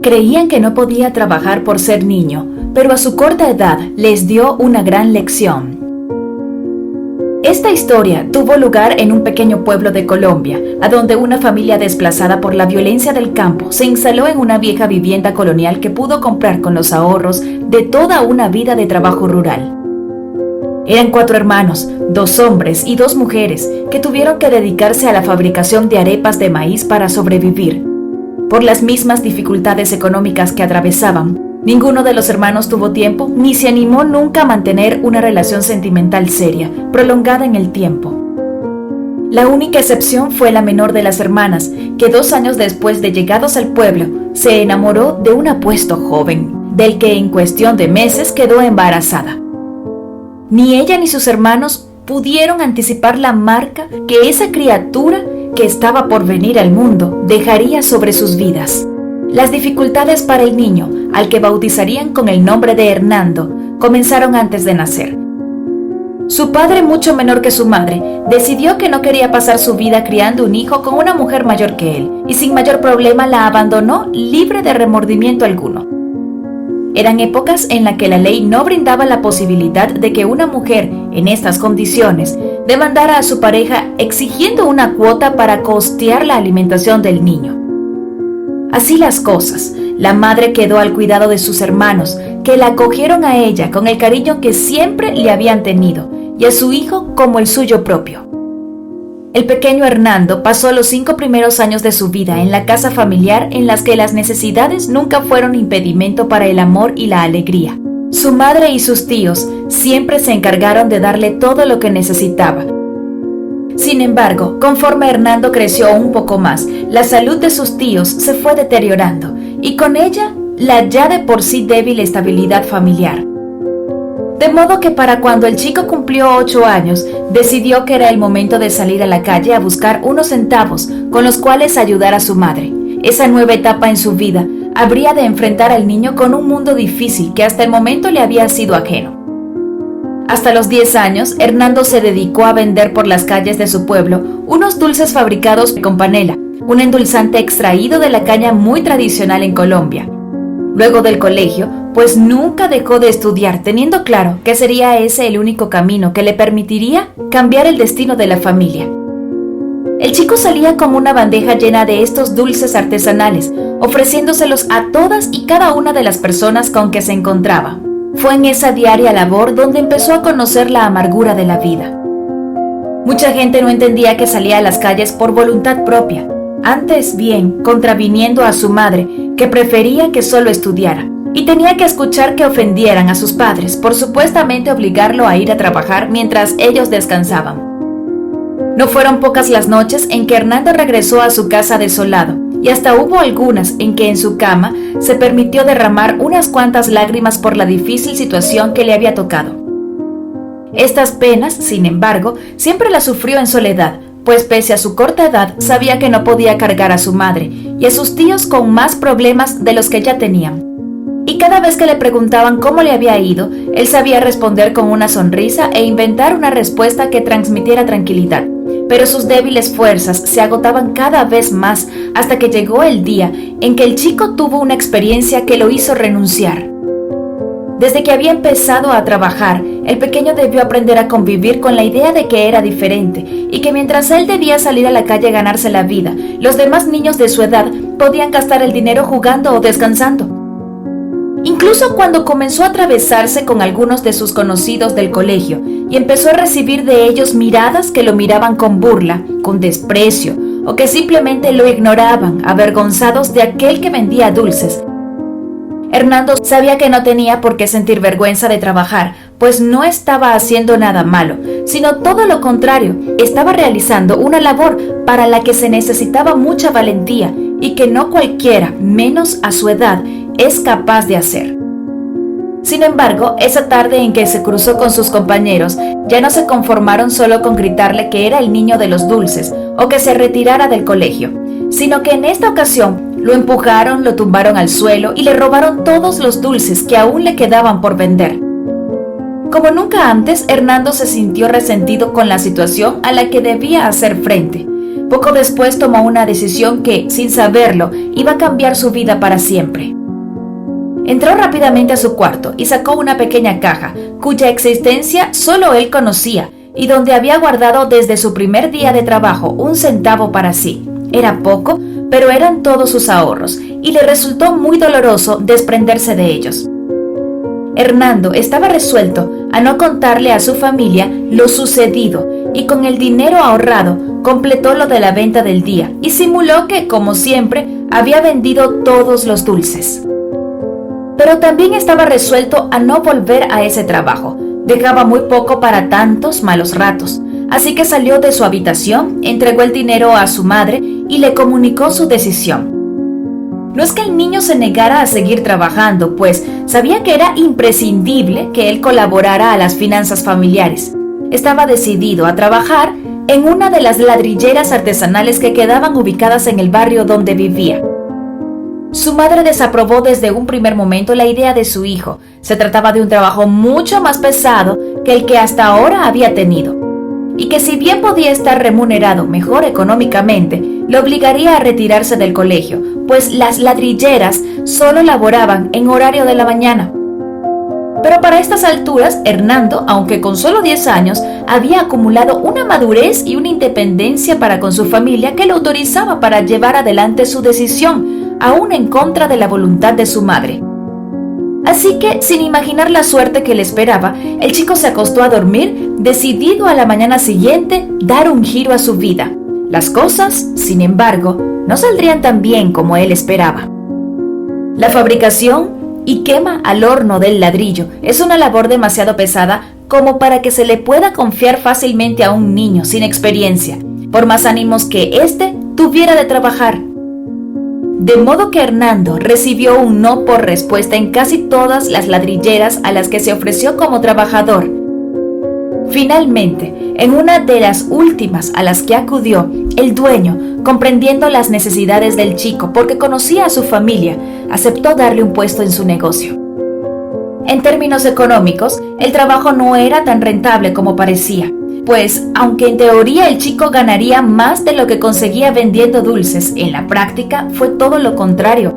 Creían que no podía trabajar por ser niño, pero a su corta edad les dio una gran lección. Esta historia tuvo lugar en un pequeño pueblo de Colombia, a donde una familia desplazada por la violencia del campo se instaló en una vieja vivienda colonial que pudo comprar con los ahorros de toda una vida de trabajo rural. Eran 4 hermanos, 2 hombres y 2 mujeres, que tuvieron que dedicarse a la fabricación de arepas de maíz para sobrevivir. Por las mismas dificultades económicas que atravesaban, ninguno de los hermanos tuvo tiempo ni se animó nunca a mantener una relación sentimental seria, prolongada en el tiempo. La única excepción fue la menor de las hermanas, que 2 años después de llegados al pueblo, se enamoró de un apuesto joven, del que en cuestión de meses quedó embarazada. Ni ella ni sus hermanos pudieron anticipar la marca que esa criatura que estaba por venir al mundo dejaría sobre sus vidas. Las dificultades para el niño, al que bautizarían con el nombre de Hernando, comenzaron antes de nacer. Su padre, mucho menor que su madre, decidió que no quería pasar su vida criando un hijo con una mujer mayor que él, y sin mayor problema la abandonó libre de remordimiento alguno. Eran épocas en las que la ley no brindaba la posibilidad de que una mujer, en estas condiciones, demandara a su pareja exigiendo una cuota para costear la alimentación del niño. Así las cosas, la madre quedó al cuidado de sus hermanos, que la acogieron a ella con el cariño que siempre le habían tenido, y a su hijo como el suyo propio. El pequeño Hernando pasó los 5 primeros años de su vida en la casa familiar, en las que las necesidades nunca fueron impedimento para el amor y la alegría. Su madre y sus tíos siempre se encargaron de darle todo lo que necesitaba. Sin embargo, conforme Hernando creció un poco más, la salud de sus tíos se fue deteriorando, y con ella la ya de por sí débil estabilidad familiar. De modo que para cuando el chico cumplió 8 años, decidió que era el momento de salir a la calle a buscar unos centavos con los cuales ayudar a su madre. Esa nueva etapa en su vida habría de enfrentar al niño con un mundo difícil que hasta el momento le había sido ajeno. Hasta los 10 años, Hernando se dedicó a vender por las calles de su pueblo unos dulces fabricados con panela, un endulzante extraído de la caña muy tradicional en Colombia. Luego del colegio, pues nunca dejó de estudiar, teniendo claro que sería ese el único camino que le permitiría cambiar el destino de la familia. El chico salía con una bandeja llena de estos dulces artesanales, ofreciéndoselos a todas y cada una de las personas con que se encontraba. Fue en esa diaria labor donde empezó a conocer la amargura de la vida. Mucha gente no entendía que salía a las calles por voluntad propia, antes bien contraviniendo a su madre, que prefería que solo estudiara, y tenía que escuchar que ofendieran a sus padres por supuestamente obligarlo a ir a trabajar mientras ellos descansaban. No fueron pocas las noches en que Hernando regresó a su casa desolado, y hasta hubo algunas en que en su cama se permitió derramar unas cuantas lágrimas por la difícil situación que le había tocado. Estas penas, sin embargo, siempre las sufrió en soledad, pues pese a su corta edad sabía que no podía cargar a su madre y a sus tíos con más problemas de los que ya tenían. Y cada vez que le preguntaban cómo le había ido, él sabía responder con una sonrisa e inventar una respuesta que transmitiera tranquilidad. Pero sus débiles fuerzas se agotaban cada vez más hasta que llegó el día en que el chico tuvo una experiencia que lo hizo renunciar. Desde que había empezado a trabajar, el pequeño debió aprender a convivir con la idea de que era diferente y que mientras él debía salir a la calle a ganarse la vida, los demás niños de su edad podían gastar el dinero jugando o descansando. Incluso cuando comenzó a atravesarse con algunos de sus conocidos del colegio y empezó a recibir de ellos miradas que lo miraban con burla, con desprecio, o que simplemente lo ignoraban, avergonzados de aquel que vendía dulces, Hernando sabía que no tenía por qué sentir vergüenza de trabajar, pues no estaba haciendo nada malo, sino todo lo contrario, estaba realizando una labor para la que se necesitaba mucha valentía y que no cualquiera, menos a su edad, es capaz de hacer. Sin embargo, esa tarde en que se cruzó con sus compañeros, ya no se conformaron solo con gritarle que era el niño de los dulces o que se retirara del colegio, sino que en esta ocasión lo empujaron, lo tumbaron al suelo y le robaron todos los dulces que aún le quedaban por vender. Como nunca antes, Hernando se sintió resentido con la situación a la que debía hacer frente, Poco después tomó una decisión que, sin saberlo, iba a cambiar su vida para siempre. Entró rápidamente a su cuarto y sacó una pequeña caja, cuya existencia solo él conocía, y donde había guardado desde su primer día de trabajo 1 centavo para sí. Era poco, pero eran todos sus ahorros, y le resultó muy doloroso desprenderse de ellos. Hernando estaba resuelto a no contarle a su familia lo sucedido, y con el dinero ahorrado completó lo de la venta del día y simuló que, como siempre, había vendido todos los dulces. Pero también estaba resuelto a no volver a ese trabajo. Dejaba muy poco para tantos malos ratos, así que salió de su habitación, entregó el dinero a su madre y le comunicó su decisión. No es que el niño se negara a seguir trabajando, pues sabía que era imprescindible que él colaborara a las finanzas familiares. Estaba decidido a trabajar en una de las ladrilleras artesanales que quedaban ubicadas en el barrio donde vivía. Su madre desaprobó desde un primer momento la idea de su hijo. Se trataba de un trabajo mucho más pesado que el que hasta ahora había tenido, y que si bien podía estar remunerado mejor económicamente, le obligaría a retirarse del colegio, pues las ladrilleras solo laboraban en horario de la mañana. Pero para estas alturas, Hernando, aunque con solo 10 años, había acumulado una madurez y una independencia para con su familia que lo autorizaba para llevar adelante su decisión, aún en contra de la voluntad de su madre. Así que, sin imaginar la suerte que le esperaba, el chico se acostó a dormir, decidido a la mañana siguiente dar un giro a su vida. Las cosas, sin embargo, no saldrían tan bien como él esperaba. La fabricación y quema al horno del ladrillo es una labor demasiado pesada como para que se le pueda confiar fácilmente a un niño sin experiencia, por más ánimos que éste tuviera de trabajar. De modo que Hernando recibió un no por respuesta en casi todas las ladrilleras a las que se ofreció como trabajador. Finalmente, en una de las últimas a las que acudió, el dueño, comprendiendo las necesidades del chico porque conocía a su familia, aceptó darle un puesto en su negocio. En términos económicos, el trabajo no era tan rentable como parecía, pues aunque en teoría el chico ganaría más de lo que conseguía vendiendo dulces, en la práctica fue todo lo contrario,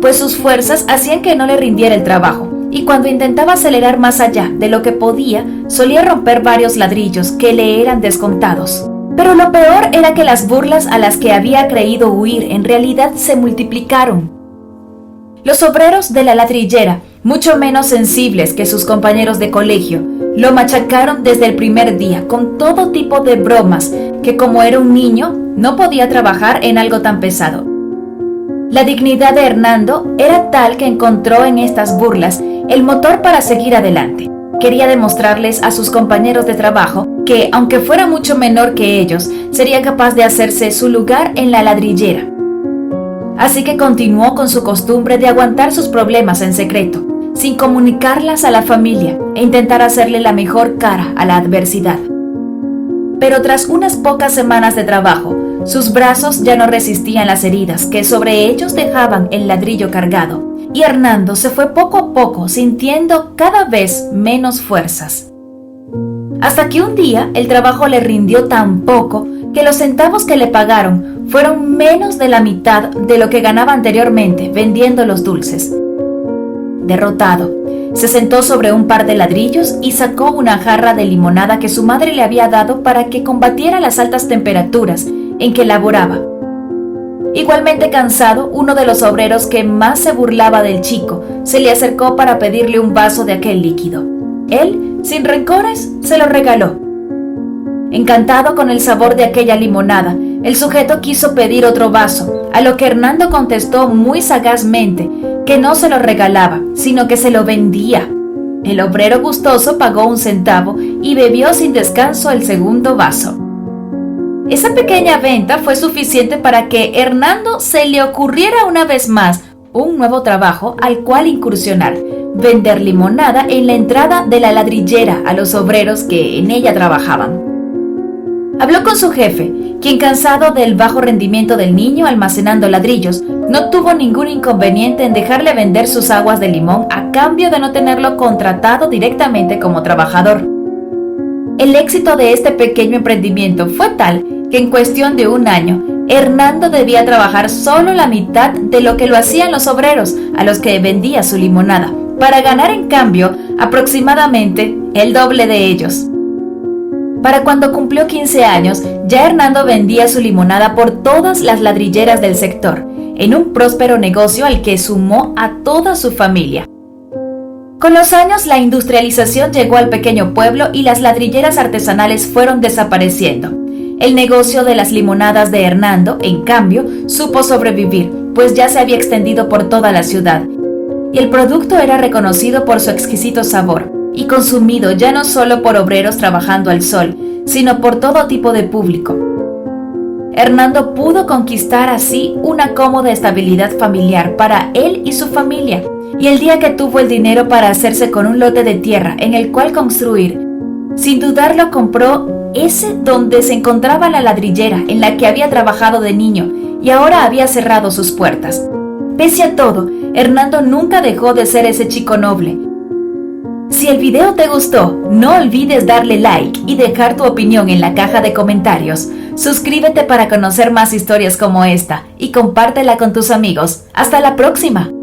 pues sus fuerzas hacían que no le rindiera el trabajo, y cuando intentaba acelerar más allá de lo que podía, solía romper varios ladrillos que le eran descontados. Pero lo peor era que las burlas a las que había creído huir en realidad se multiplicaron. Los obreros de la ladrillera, mucho menos sensibles que sus compañeros de colegio, lo machacaron desde el primer día con todo tipo de bromas que, como era un niño, no podía trabajar en algo tan pesado. La dignidad de Hernando era tal que encontró en estas burlas el motor para seguir adelante. Quería demostrarles a sus compañeros de trabajo que, aunque fuera mucho menor que ellos, sería capaz de hacerse su lugar en la ladrillera. Así que continuó con su costumbre de aguantar sus problemas en secreto, sin comunicarlas a la familia e intentar hacerle la mejor cara a la adversidad. Pero tras unas pocas semanas de trabajo, sus brazos ya no resistían las heridas que sobre ellos dejaban el ladrillo cargado, y Hernando se fue poco a poco sintiendo cada vez menos fuerzas. Hasta que un día el trabajo le rindió tan poco que los centavos que le pagaron fueron menos de la mitad de lo que ganaba anteriormente vendiendo los dulces. Derrotado, se sentó sobre un par de ladrillos y sacó una jarra de limonada que su madre le había dado para que combatiera las altas temperaturas en que laboraba. Igualmente cansado, uno de los obreros que más se burlaba del chico se le acercó para pedirle un vaso de aquel líquido. Él, sin rencores, se lo regaló. Encantado con el sabor de aquella limonada, el sujeto quiso pedir otro vaso, a lo que Hernando contestó muy sagazmente que no se lo regalaba, sino que se lo vendía. El obrero gustoso pagó 1 centavo y bebió sin descanso el segundo vaso. Esa pequeña venta fue suficiente para que Hernando se le ocurriera una vez más un nuevo trabajo al cual incursionar: vender limonada en la entrada de la ladrillera a los obreros que en ella trabajaban. Habló con su jefe, quien, cansado del bajo rendimiento del niño almacenando ladrillos, no tuvo ningún inconveniente en dejarle vender sus aguas de limón a cambio de no tenerlo contratado directamente como trabajador. El éxito de este pequeño emprendimiento fue tal que en cuestión de un año, Hernando debía trabajar solo la mitad de lo que lo hacían los obreros a los que vendía su limonada, para ganar en cambio aproximadamente el doble de ellos. Para cuando cumplió 15 años, ya Hernando vendía su limonada por todas las ladrilleras del sector, en un próspero negocio al que sumó a toda su familia. Con los años, la industrialización llegó al pequeño pueblo y las ladrilleras artesanales fueron desapareciendo. El negocio de las limonadas de Hernando, en cambio, supo sobrevivir, pues ya se había extendido por toda la ciudad, y el producto era reconocido por su exquisito sabor, y consumido ya no solo por obreros trabajando al sol, sino por todo tipo de público. Hernando pudo conquistar así una cómoda estabilidad familiar para él y su familia, y el día que tuvo el dinero para hacerse con un lote de tierra en el cual construir, sin dudarlo compró ese donde se encontraba la ladrillera en la que había trabajado de niño y ahora había cerrado sus puertas. Pese a todo, Hernando nunca dejó de ser ese chico noble. Si el video te gustó, no olvides darle like y dejar tu opinión en la caja de comentarios. Suscríbete para conocer más historias como esta y compártela con tus amigos. ¡Hasta la próxima!